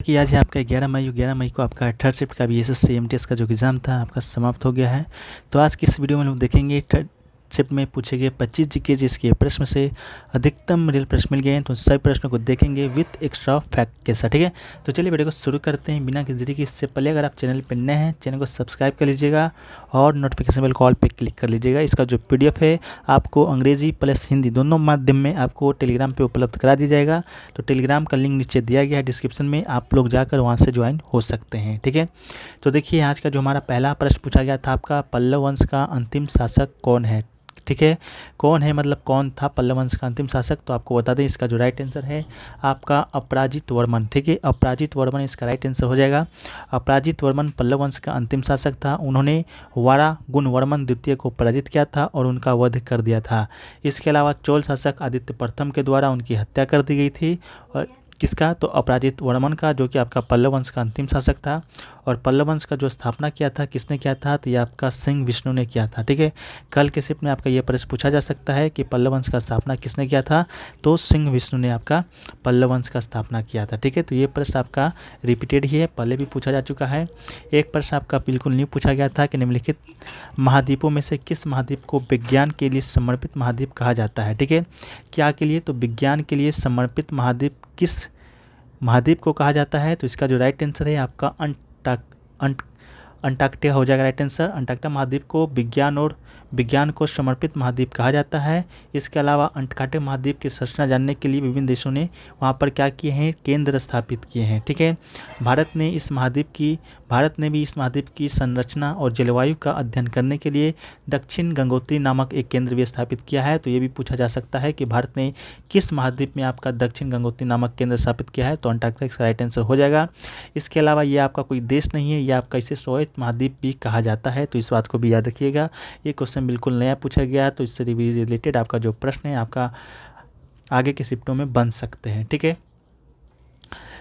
कि आज है आपका 11 मई को आपका थर्ड शिफ्ट का बीएसएस एमटीएस का जो एग्ज़ाम था आपका समाप्त हो गया है। तो आज की इस वीडियो में हम लोग देखेंगे थर्ड शिफ्ट में पूछे गए 25 जीके जिसके प्रश्न में से अधिकतम रियल प्रश्न मिल गए हैं, तो सभी प्रश्नों को देखेंगे विथ एक्स्ट्रा फैक्ट के साथ। ठीक है, तो चलिए वीडियो को शुरू करते हैं बिना किसी देरी के। इससे पहले अगर आप चैनल पर नए हैं, चैनल को सब्सक्राइब कर लीजिएगा और नोटिफिकेशन बेल कॉल पे क्लिक कर लीजिएगा। इसका जो पीडीएफ है आपको अंग्रेजी प्लस हिंदी दोनों माध्यम में आपको टेलीग्राम पे उपलब्ध करा दिया जाएगा। तो टेलीग्राम का लिंक नीचे दिया गया है डिस्क्रिप्शन में, आप लोग जाकर वहाँ से ज्वाइन हो सकते हैं। ठीक है, तो देखिए आज का जो हमारा पहला प्रश्न पूछा गया था आपका, पल्लव वंश का अंतिम शासक कौन है। ठीक है, कौन है मतलब कौन था पल्लव वंश का अंतिम शासक, तो आपको बता दें इसका जो राइट आंसर है आपका अपराजित वर्मन। ठीक है, अपराजित वर्मन इसका राइट आंसर हो जाएगा। अपराजित वर्मन पल्लव वंश का अंतिम शासक था। उन्होंने वारागुण वर्मन द्वितीय को पराजित किया था और उनका वध कर दिया था। इसके अलावा चोल शासक आदित्य प्रथम के द्वारा उनकी हत्या कर दी गई थी। और किसका, तो अपराजित वर्मन का, जो कि आपका पल्लव वंश का अंतिम शासक था। और पल्लव वंश का जो स्थापना किया था किसने किया था, तो ये आपका सिंह विष्णु ने किया था। ठीक है, कल के शिफ्ट में आपका ये प्रश्न पूछा जा सकता है कि पल्लव वंश का स्थापना किसने किया था, तो सिंह विष्णु ने आपका पल्लव वंश का स्थापना किया था। ठीक है, तो ये प्रश्न आपका रिपीटेड ही है, पहले भी पूछा जा चुका है। एक प्रश्न आपका बिल्कुल न्यू पूछा गया था कि निम्नलिखित महाद्वीपों में से किस महाद्वीप को विज्ञान के लिए समर्पित महाद्वीप कहा जाता है। ठीक है, क्या के लिए, तो विज्ञान के लिए समर्पित महाद्वीप किस महाद्वीप को कहा जाता है, तो इसका जो राइट आंसर है आपका अंटार्कटिका हो जाएगा राइट आंसर। अंटार्कटिका महाद्वीप को विज्ञान को समर्पित महाद्वीप कहा जाता है। इसके अलावा अंटार्कटिका महाद्वीप की संरचना जानने के लिए विभिन्न देशों ने वहाँ पर क्या किए हैं, केंद्र स्थापित किए हैं। ठीक है, भारत ने भी इस महाद्वीप की संरचना और जलवायु का अध्ययन करने के लिए दक्षिण गंगोत्री नामक एक केंद्र भी स्थापित किया है। तो ये भी पूछा जा सकता है कि भारत ने किस महाद्वीप में आपका दक्षिण गंगोत्री नामक केंद्र स्थापित किया है, तो अंटार्कटिका इसका राइट आंसर हो जाएगा। इसके अलावा ये आपका कोई देश नहीं है, ये आपका इसे श्वेत महाद्वीप भी कहा जाता है, तो इस बात को भी याद रखिएगा। ये क्वेश्चन बिल्कुल नया पूछा गया, तो इससे रिलेटेड आपका जो प्रश्न है आपका आगे के शिफ्टों में बन सकते हैं। ठीक है,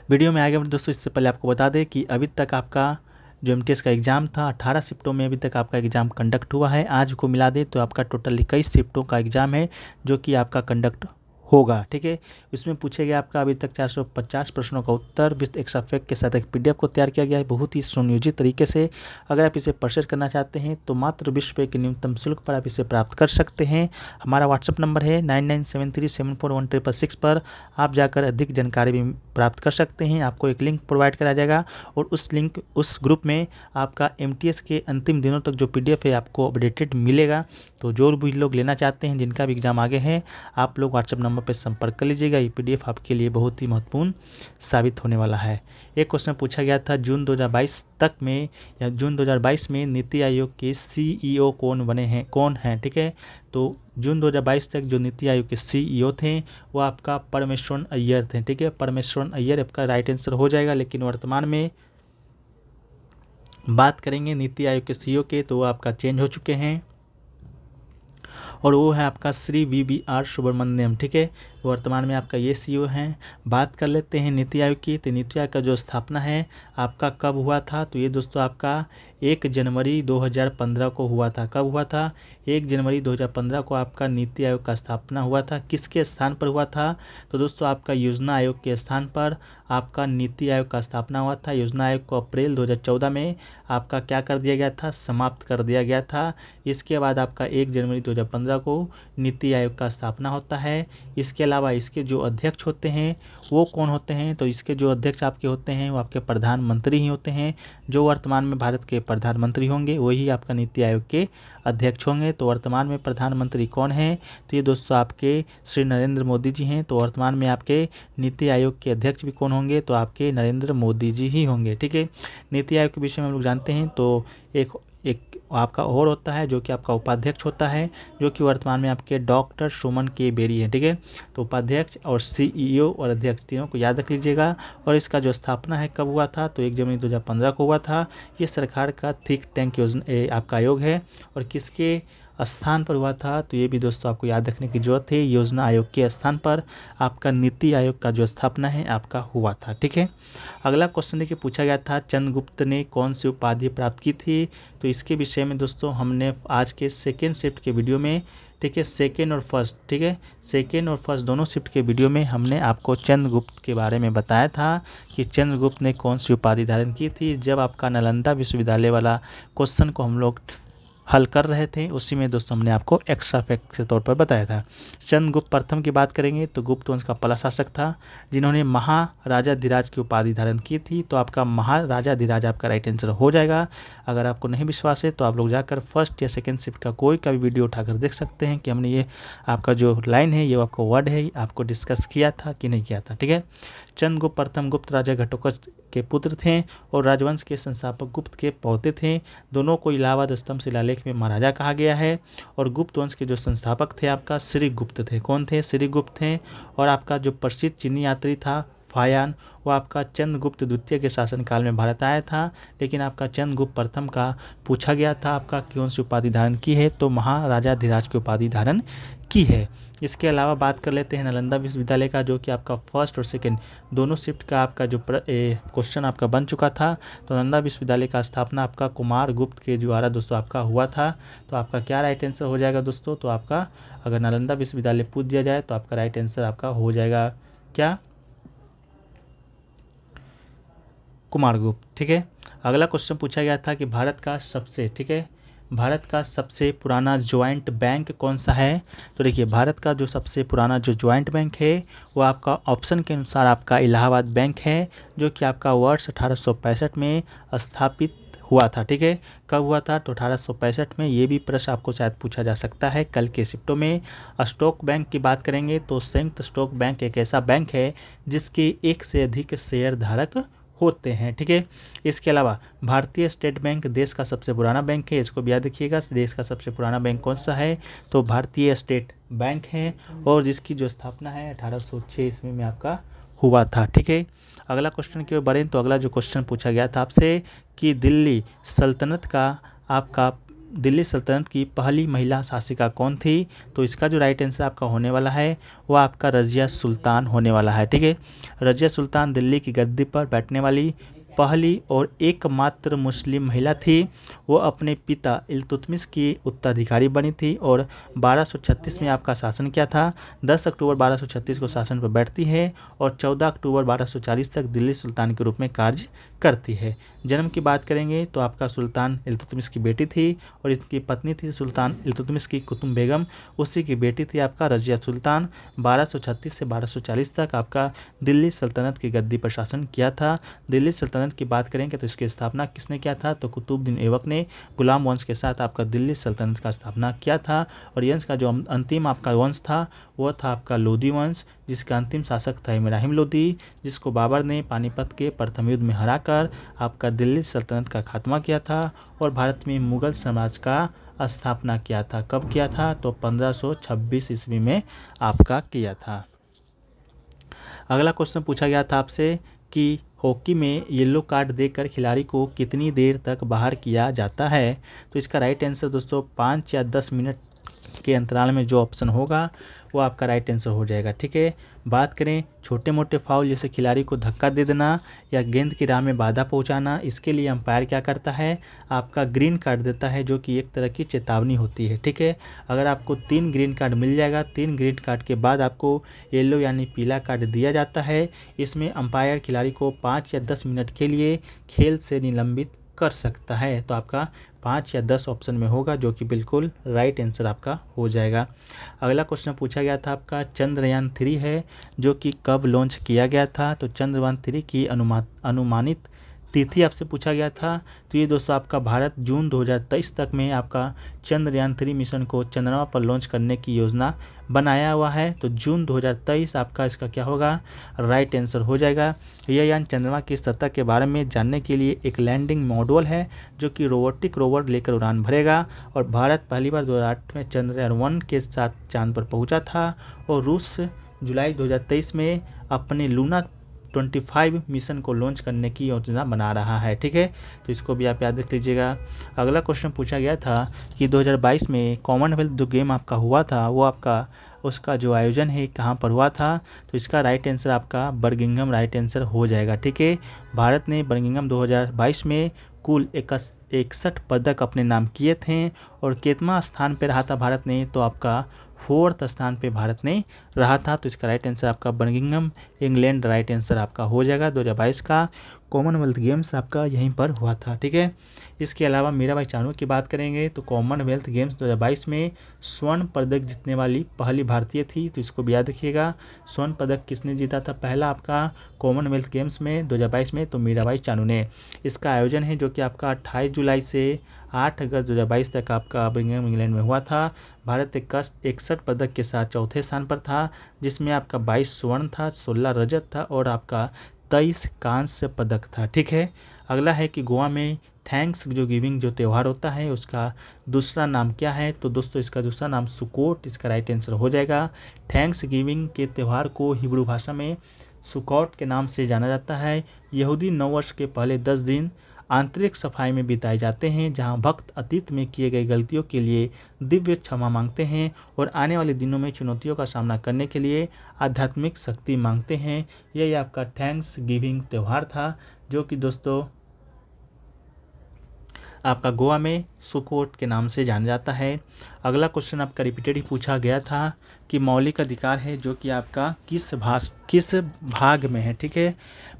वीडियो में आगे दोस्तों इससे पहले आपको बता दें कि अभी तक आपका जो एमटीएस का एग्ज़ाम था 18 शिफ्टों में अभी तक आपका एग्ज़ाम कंडक्ट हुआ है। आज को मिला दे तो आपका टोटल 21 शिफ्टों का एग्ज़ाम है जो कि आपका कंडक्ट होगा। ठीक है, इसमें पूछे गए आपका अभी तक 450 प्रश्नों का उत्तर विथ एक्स्ट्रा फैक्ट के साथ एक पीडीएफ को तैयार किया गया है बहुत ही सुनियोजित तरीके से। अगर आप इसे परचेज करना चाहते हैं तो मात्र 20 रुपये के न्यूनतम शुल्क पर आप इसे प्राप्त कर सकते हैं। हमारा व्हाट्सअप नंबर है 9973741666 पर आप जाकर अधिक जानकारी भी प्राप्त कर सकते हैं। आपको एक लिंक प्रोवाइड करा जाएगा और उस ग्रुप में आपका एमटीएस के अंतिम दिनों तक जो पीडीएफ है आपको अपडेटेड मिलेगा। तो जो भी लोग लेना चाहते हैं जिनका भी एग्ज़ाम आगे है, आप लोग व्हाट्सएप नंबर पे संपर्क कर लीजिएगा। ये पीडीएफ आपके लिए बहुत ही महत्वपूर्ण साबित होने वाला है। एक क्वेश्चन पूछा गया था जून 2022 में नीति आयोग के सीईओ कौन हैं। ठीक है, तो जून 2022 तक जो नीति आयोग के सीईओ थे वो आपका परमेश्वरन अय्यर थे। ठीक है, परमेश्वरन अय्यर आपका राइट आंसर हो जाएगा। लेकिन वर्तमान में बात करेंगे नीति आयोग के सीईओ के, तो वो आपका चेंज हो चुके हैं और वो है आपका श्री वीवीआर सुब्रमण्यम। ठीक है, वर्तमान में आपका ये सीईओ हैं। बात कर लेते हैं नीति आयोग की, तो नीति आयोग का जो स्थापना है आपका कब हुआ था, तो ये दोस्तों आपका 1 जनवरी 2015 को हुआ था। कब हुआ था, 1 जनवरी 2015 को आपका नीति आयोग का स्थापना हुआ था। किसके स्थान पर हुआ था, तो दोस्तों आपका योजना आयोग के स्थान पर आपका नीति आयोग का स्थापना हुआ था। योजना आयोग को अप्रैल 2014 में आपका क्या कर दिया गया था, समाप्त कर दिया गया था। इसके बाद आपका 1 जनवरी 2015 को नीति आयोग का स्थापना होता है। इसके अलावा इसके जो अध्यक्ष होते हैं वो कौन होते हैं, तो इसके जो अध्यक्ष आपके होते हैं वो आपके प्रधानमंत्री ही होते हैं। जो वर्तमान में भारत के प्रधानमंत्री होंगे वही आपका नीति आयोग के अध्यक्ष होंगे। तो वर्तमान में प्रधानमंत्री कौन है, तो ये दोस्तों आपके श्री नरेंद्र मोदी जी हैं। तो वर्तमान में आपके नीति आयोग के अध्यक्ष भी कौन होंगे, तो आपके नरेंद्र मोदी जी ही होंगे। ठीक है, नीति आयोग के विषय में हम लोग जानते हैं। तो एक आपका और होता है जो कि आपका उपाध्यक्ष होता है, जो कि वर्तमान में आपके डॉक्टर सुमन के बेरी है। ठीक है, तो उपाध्यक्ष और सीईओ और अध्यक्ष तीनों को याद रख लीजिएगा। और इसका जो स्थापना है कब हुआ था, तो 1 जनवरी 2015 को हुआ था। ये सरकार का थिंक टैंक योजना आपका आयोग है। और किसके स्थान पर हुआ था, तो ये भी दोस्तों आपको याद रखने की जरूरत है। योजना आयोग के स्थान पर आपका नीति आयोग का जो स्थापना है आपका हुआ था। ठीक है, अगला क्वेश्चन देखिए पूछा गया था चंद्रगुप्त ने कौन सी उपाधि प्राप्त की थी, तो इसके विषय में दोस्तों हमने आज के सेकेंड शिफ्ट के वीडियो में ठीक है, सेकेंड और फर्स्ट, ठीक है, सेकेंड और फर्स्ट दोनों शिफ्ट के वीडियो में हमने आपको चंद्रगुप्त के बारे में बताया था कि चंद्रगुप्त ने कौन सी उपाधि धारण की थी। जब आपका नालंदा विश्वविद्यालय वाला क्वेश्चन को हम लोग हल कर रहे थे, उसी में दोस्तों हमने आपको एक्स्ट्रा फैक्ट के तौर पर बताया था। चंद्रगुप्त प्रथम की बात करेंगे तो गुप्त वंश का पहला शासक था जिन्होंने महाराजाधिराज की उपाधि धारण की थी। तो आपका महाराजाधिराज आपका राइट आंसर हो जाएगा। अगर आपको नहीं विश्वास है तो आप लोग जाकर फर्स्ट या सेकंड शिफ्ट का कोई का भी वीडियो उठाकर देख सकते हैं कि हमने ये आपका जो लाइन है, ये आपको वर्ड है, आपको डिस्कस किया था कि नहीं किया था। ठीक है, चंद्रगुप्त प्रथम गुप्त राजा घटोत्कच के पुत्र थे और राजवंश के संस्थापक गुप्त के पौते थे। दोनों को इलाहाबाद स्तंभ शिलालेख में महाराजा कहा गया है। और गुप्त वंश के जो संस्थापक थे आपका श्रीगुप्त थे। कौन थे? श्रीगुप्त थे। और आपका जो प्रसिद्ध चीनी यात्री था फायान, वो आपका चंद्रगुप्त द्वितीय के शासनकाल में भारत आया था। लेकिन आपका चंद्रगुप्त प्रथम का पूछा गया था आपका कौन सी उपाधि धारण की है, तो महाराजाधिराज की उपाधि धारण की है। इसके अलावा बात कर लेते हैं नालंदा विश्वविद्यालय का, जो कि आपका फर्स्ट और सेकंड दोनों शिफ्ट का आपका जो क्वेश्चन आपका बन चुका था। तो नालंदा विश्वविद्यालय का स्थापना आपका कुमार गुप्त के द्वारा दोस्तों आपका हुआ था। तो आपका क्या राइट आंसर हो जाएगा दोस्तों? तो आपका अगर नालंदा विश्वविद्यालय पूछ दिया जाए तो आपका राइट आंसर आपका हो जाएगा क्या? कुमारगुप्त। ठीक है, अगला क्वेश्चन पूछा गया था कि भारत का सबसे, ठीक है, भारत का सबसे पुराना ज्वाइंट बैंक कौन सा है? तो देखिए, भारत का जो सबसे पुराना जो ज्वाइंट बैंक है वो आपका ऑप्शन के अनुसार आपका इलाहाबाद बैंक है, जो कि आपका वर्ष 1865 में स्थापित हुआ था। ठीक है, कब हुआ था? तो 1865 में। ये भी प्रश्न आपको शायद पूछा जा सकता है कल के शिफ्टों में। स्टॉक बैंक की बात करेंगे तो संयुक्त स्टॉक बैंक एक ऐसा बैंक है जिसके एक से अधिक शेयर धारक होते हैं। ठीक है, इसके अलावा भारतीय स्टेट बैंक देश का सबसे पुराना बैंक है। इसको भी याद रखिएगा, देश का सबसे पुराना बैंक कौन सा है? तो भारतीय स्टेट बैंक है, और जिसकी जो स्थापना है 1806 ईस्वी में आपका हुआ था। ठीक है, अगला क्वेश्चन की ओर बढ़ें तो अगला जो क्वेश्चन पूछा गया था आपसे कि दिल्ली सल्तनत की पहली महिला शासिका कौन थी? तो इसका जो राइट आंसर आपका होने वाला है वो आपका रज़िया सुल्तान होने वाला है। ठीक है, रज़िया सुल्तान दिल्ली की गद्दी पर बैठने वाली पहली और एकमात्र मुस्लिम महिला थी। वो अपने पिता इल्तुतमिश की उत्तराधिकारी बनी थी और 1236 में आपका शासन किया था। 10 अक्टूबर 1236 को शासन पर बैठती है और 14 अक्टूबर 1240 तक दिल्ली सुल्तान के रूप में कार्य करती है। जन्म की बात करेंगे तो आपका सुल्तान इल्तुतमिश की बेटी थी और इसकी पत्नी थी सुल्तान इल्तुतमिश की कुतुम बेगम, उसी की बेटी थी आपका रज़िया सुल्तान। 1236 से 1240 तक आपका दिल्ली सल्तनत की गद्दी पर शासन किया था। दिल्ली सल्तनत की बात करेंगे तो इसकी स्थापना किसने किया था? तो कुतुबुद्दीन ऐबक ने गुलाम वंश के साथ आपका दिल्ली सल्तनत का स्थापना किया था। और यंश का जो अंतिम आपका वंश था वह था आपका लोदी वंश, जिसका अंतिम शासक था इब्राहिम लोदी, जिसको बाबर ने पानीपत के प्रथम युद्ध में हराकर आपका दिल्ली सल्तनत का खात्मा किया था और भारत में मुगल साम्राज्य का स्थापना किया था। कब किया था? तो 1526 ईस्वी में आपका किया था। अगला क्वेश्चन पूछा गया था आपसे कि हॉकी में येलो कार्ड देकर खिलाड़ी को कितनी देर तक बाहर किया जाता है? तो इसका राइट आंसर दोस्तों 5 या 10 मिनट के अंतराल में जो ऑप्शन होगा वो आपका राइट आंसर हो जाएगा। ठीक है, बात करें छोटे मोटे फाउल जैसे खिलाड़ी को धक्का दे देना या गेंद की राह में बाधा पहुंचाना, इसके लिए अंपायर क्या करता है? आपका ग्रीन कार्ड देता है, जो कि एक तरह की चेतावनी होती है। ठीक है, अगर आपको 3 ग्रीन कार्ड मिल जाएगा, 3 ग्रीन कार्ड के बाद आपको येलो यानी पीला कार्ड दिया जाता है। इसमें अंपायर खिलाड़ी को 5 या 10 मिनट के लिए खेल से निलंबित कर सकता है। तो आपका 5 या 10 ऑप्शन में होगा, जो कि बिल्कुल राइट आंसर आपका हो जाएगा। अगला क्वेश्चन पूछा गया था आपका चंद्रयान 3 है, जो कि कब लॉन्च किया गया था? तो चंद्रयान 3 की अनुमानित तिथि आपसे पूछा गया था। तो ये दोस्तों आपका भारत जून 2023 तक में आपका चंद्रयान 3 मिशन को चंद्रमा पर लॉन्च करने की योजना बनाया हुआ है। तो जून 2023 आपका इसका क्या होगा? राइट आंसर हो जाएगा। यह यान चंद्रमा की सतह के बारे में जानने के लिए एक लैंडिंग मॉड्यूल है, जो कि रोबोटिक रोवर लेकर उड़ान भरेगा। और भारत पहली बार 2008 में चंद्रयान 1 के साथ चांद पर पहुंचा था और रूस जुलाई 2023 में अपने लूना 25 मिशन को लॉन्च करने की योजना बना रहा है। ठीक है, तो इसको भी आप याद रख लीजिएगा। अगला क्वेश्चन पूछा गया था कि 2022 में कॉमनवेल्थ जो गेम आपका हुआ था वो आपका उसका जो आयोजन है कहाँ पर हुआ था? तो इसका राइट आंसर आपका बर्मिंघम राइट आंसर हो जाएगा। ठीक है, भारत ने बर्मिंघम 2022 में कुल 61 पदक अपने नाम किए थे। और कितवां स्थान पे रहा था भारत ने, तो आपका 4th स्थान पे भारत ने रहा था। तो इसका राइट आंसर आपका बर्मिंघम इंग्लैंड राइट आंसर आपका हो जाएगा। 2022 का कॉमनवेल्थ गेम्स आपका यहीं पर हुआ था, ठीक है। इसके अलावा मीराबाई चानू की बात करेंगे तो कॉमनवेल्थ गेम्स 2022 में स्वर्ण पदक जीतने वाली पहली भारतीय थी, तो इसको भी याद रखिएगा। स्वर्ण पदक किसने जीता था पहला आपका कॉमनवेल्थ गेम्स में 2022 में, तो मीराबाई चानू ने। इसका आयोजन है जो कि आपका 28 जुलाई से 8 अगस्त 2022 तक आपका बर्मिंघम इंग्लैंड में हुआ था। भारत 61 पदक के साथ चौथे स्थान पर था, जिसमें आपका 22 स्वर्ण था, 16 रजत था और आपका 23 कांस्य पदक था, ठीक है। अगला है कि गोवा में थैंक्स जो गिविंग जो त्यौहार होता है उसका दूसरा नाम क्या है, तो दोस्तों इसका दूसरा नाम सुकोट इसका राइट आंसर हो जाएगा। थैंक्स गिविंग के त्यौहार को हिब्रू भाषा में सुकोट के नाम से जाना जाता है। यहूदी नववर्ष के पहले 10 दिन आंतरिक सफाई में बिताए जाते हैं, जहां भक्त अतीत में किए गए गलतियों के लिए दिव्य क्षमा मांगते हैं और आने वाले दिनों में चुनौतियों का सामना करने के लिए आध्यात्मिक शक्ति मांगते हैं। यही आपका थैंक्स गिविंग त्यौहार था, जो कि दोस्तों आपका गोवा में सुकोट के नाम से जाना जाता है। अगला क्वेश्चन आपका रिपीटेड ही पूछा गया था कि मौलिक अधिकार है जो कि आपका किस भाग में है, ठीक है।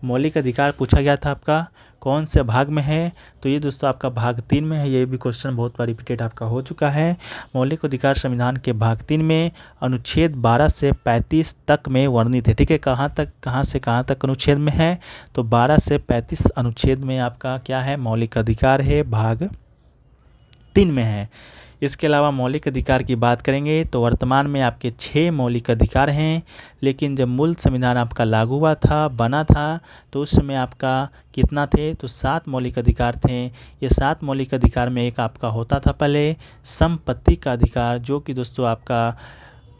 मौलिक अधिकार पूछा गया था आपका कौन से भाग में है, तो ये दोस्तों आपका भाग 3 में है। ये भी क्वेश्चन बहुत बार रिपीटेड आपका हो चुका है। मौलिक अधिकार संविधान के भाग 3 में अनुच्छेद 12 से 35 तक में वर्णित है, ठीक है। कहाँ से कहाँ तक अनुच्छेद में है, तो 12 से 35 अनुच्छेद में आपका क्या है मौलिक अधिकार है, भाग 3 में है। इसके अलावा मौलिक अधिकार की बात करेंगे तो वर्तमान में आपके 6 मौलिक अधिकार हैं, लेकिन जब मूल संविधान आपका लागू हुआ था बना था तो उस समय आपका कितना थे, तो 7 मौलिक अधिकार थे। ये 7 मौलिक अधिकार में एक आपका होता था पहले संपत्ति का अधिकार, जो कि दोस्तों आपका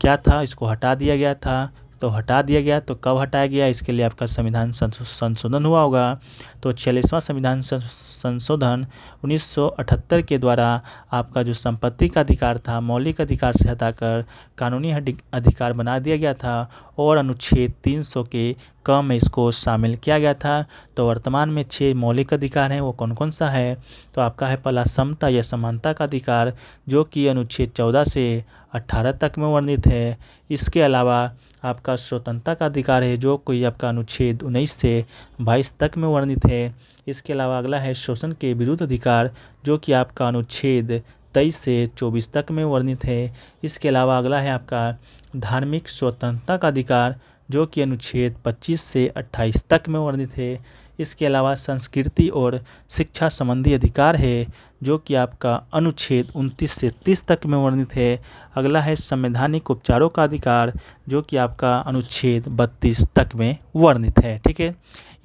क्या था, इसको हटा दिया गया था। तो हटा दिया गया, तो कब हटाया गया, इसके लिए आपका संविधान संशोधन हुआ होगा। तो 46वां संविधान संशोधन 1978 के द्वारा आपका जो संपत्ति का अधिकार था मौलिक अधिकार से हटाकर कानूनी अधिकार बना दिया गया था और अनुच्छेद 300 के क में इसको शामिल किया गया था। तो वर्तमान में 6 मौलिक अधिकार हैं, वो कौन कौन सा है, तो आपका है पहला समता या समानता का अधिकार, जो कि अनुच्छेद 14 से 18 तक में वर्णित है। इसके अलावा आपका स्वतंत्रता का अधिकार है, जो कोई आपका अनुच्छेद 19 से 22 तक में वर्णित है। इसके अलावा अगला है शोषण के विरुद्ध अधिकार, जो कि आपका अनुच्छेद 23 से 24 तक में वर्णित है। इसके अलावा अगला है आपका धार्मिक स्वतंत्रता का अधिकार, जो कि अनुच्छेद 25 से 28 तक में वर्णित है। इसके अलावा संस्कृति और शिक्षा संबंधी अधिकार है, जो कि आपका अनुच्छेद 29 से 30 तक में वर्णित है। अगला है संवैधानिक उपचारों का अधिकार, जो कि आपका अनुच्छेद 32 तक में वर्णित है, ठीक है।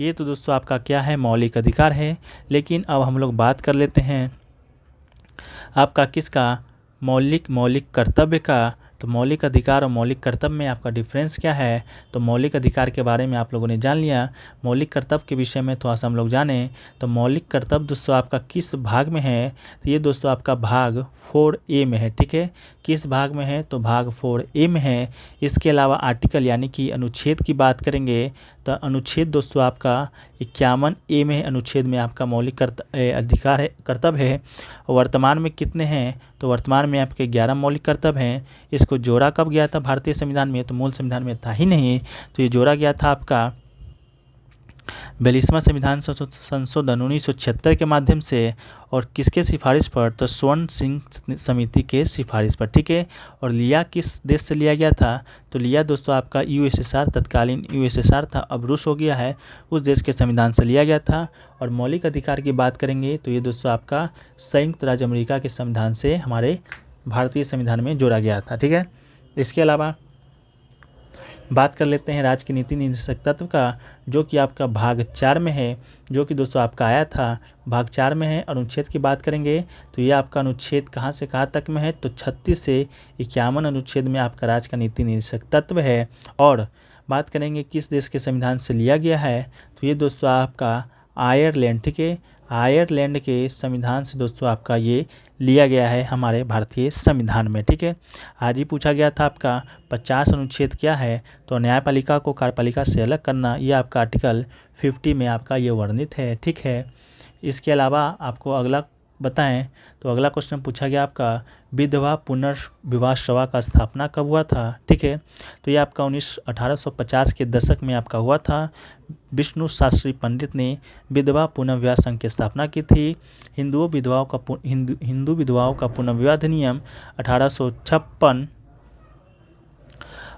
ये तो दोस्तों आपका क्या है मौलिक अधिकार है। लेकिन अब हम लोग बात कर लेते हैं आपका किसका मौलिक कर्तव्य का। तो मौलिक अधिकार और मौलिक कर्तव्य में आपका डिफरेंस क्या है, तो मौलिक अधिकार के बारे में आप लोगों ने जान लिया। मौलिक कर्तव्य के विषय में थोड़ा सा हम लोग जानें तो मौलिक कर्तव्य दोस्तों आपका किस भाग में है, तो ये दोस्तों आपका भाग 4A में है, ठीक है। किस भाग में है, तो भाग 4A में है। इसके अलावा आर्टिकल यानी कि अनुच्छेद की बात करेंगे तो अनुच्छेद दोस्तों आपका 51A में अनुच्छेद में आपका मौलिक अधिकार है, कर्तव्य है। वर्तमान में कितने हैं, तो वर्तमान में आपके 11 मौलिक कर्तव्य हैं। इसको जोड़ा कब गया था भारतीय संविधान में, तो मूल संविधान में था ही नहीं, तो ये जोड़ा गया था आपका 42वां संविधान संशोधन 1976 के माध्यम से। और किसके सिफारिश पर, तो स्वर्ण सिंह समिति के सिफारिश पर, ठीक है। और लिया किस देश से लिया गया था, तो लिया दोस्तों आपका यूएसएसआर, तत्कालीन यूएसएसआर था, अब रूस हो गया है, उस देश के संविधान से लिया गया था। और मौलिक अधिकार की बात करेंगे तो ये दोस्तों आपका संयुक्त राज्य अमेरिका के संविधान से हमारे भारतीय संविधान में जोड़ा गया था, ठीक है। इसके अलावा बात कर लेते हैं राज्य की नीति निर्देशक तत्व का, जो कि आपका भाग 4 में है, जो कि दोस्तों आपका आया था भाग 4 में है। अनुच्छेद की बात करेंगे तो ये आपका अनुच्छेद कहाँ से कहाँ तक में है, तो 36 से 51 अनुच्छेद में आपका राज्य का नीति निर्देशक तत्व है। और बात करेंगे किस देश के संविधान से लिया गया है, तो ये दोस्तों आपका आयरलैंड, ठीक है। आयरलैंड के संविधान से दोस्तों आपका ये लिया गया है हमारे भारतीय संविधान में, ठीक है। आज ही पूछा गया था आपका 50 अनुच्छेद क्या है, तो न्यायपालिका को कार्यपालिका से अलग करना, ये आपका आर्टिकल 50 में आपका ये वर्णित है, ठीक है। इसके अलावा आपको अगला बताएं तो अगला क्वेश्चन पूछा गया आपका विधवा पुनर्विवाह सभा का स्थापना कब हुआ था। ठीक है, तो ये आपका 1850 के दशक में आपका हुआ था। विष्णु शास्त्री पंडित ने विधवा पुनर्विवाह संघ की स्थापना की थी। हिंदू विधवाओं का पुनर्विवाह अधिनियम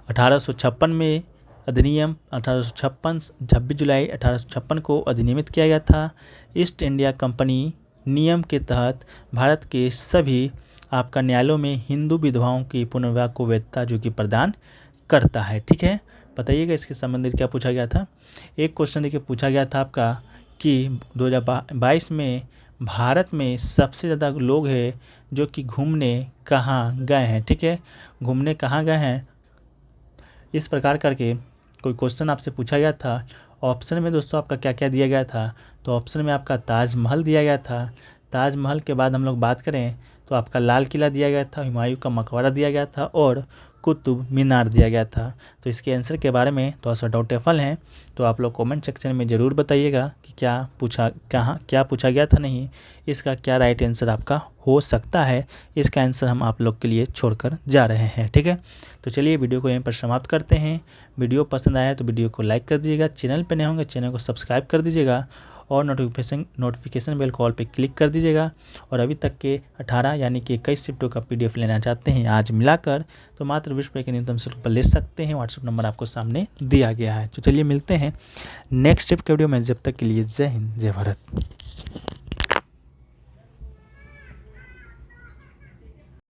1856 में अधिनियम 1856 26 जुलाई 1856 को अधिनियमित किया गया था। ईस्ट इंडिया कंपनी नियम के तहत भारत के सभी आपका न्यायालयों में हिंदू विधवाओं की पुनर्विवाह को वैधता जो कि प्रदान करता है। ठीक है, बताइएगा इसके संबंधित क्या पूछा गया था। एक क्वेश्चन देखिए पूछा गया था आपका कि 2022 में भारत में सबसे ज़्यादा लोग हैं जो कि घूमने कहाँ गए हैं। ठीक है, घूमने कहाँ गए हैं, इस प्रकार करके कोई क्वेश्चन आपसे पूछा गया था। ऑप्शन में दोस्तों आपका क्या क्या दिया गया था, तो ऑप्शन में आपका ताजमहल दिया गया था। ताजमहल के बाद हम लोग बात करें तो आपका लाल किला दिया गया था, हुमायूं का मकबरा दिया गया था और कुतुब मीनार दिया गया था। तो इसके आंसर के बारे में थोड़ा सा डाउटेबल है, तो आप लोग कमेंट सेक्शन में ज़रूर बताइएगा कि क्या पूछा गया था, नहीं इसका क्या राइट आंसर आपका हो सकता है। इसका आंसर हम आप लोग के लिए छोड़कर जा रहे हैं। ठीक है, तो चलिए वीडियो को यहीं पर समाप्त करते हैं। वीडियो पसंद आया तो वीडियो को लाइक कर दीजिएगा, चैनल पर नए होंगे चैनल को सब्सक्राइब कर दीजिएगा और नोटिफिकेशन बेल कॉल पे क्लिक कर दीजिएगा। और अभी तक के 18 यानी कि 21 शिफ्टों का PDF लेना चाहते हैं आज मिलाकर, तो मात्र 20 रुपये के न्यूनतम शुल्क पर ले सकते हैं। व्हाट्सएप नंबर आपको सामने दिया गया है। तो चलिए मिलते हैं नेक्स्ट स्टेप के वीडियो में, जब तक के लिए जय हिंद जय भारत।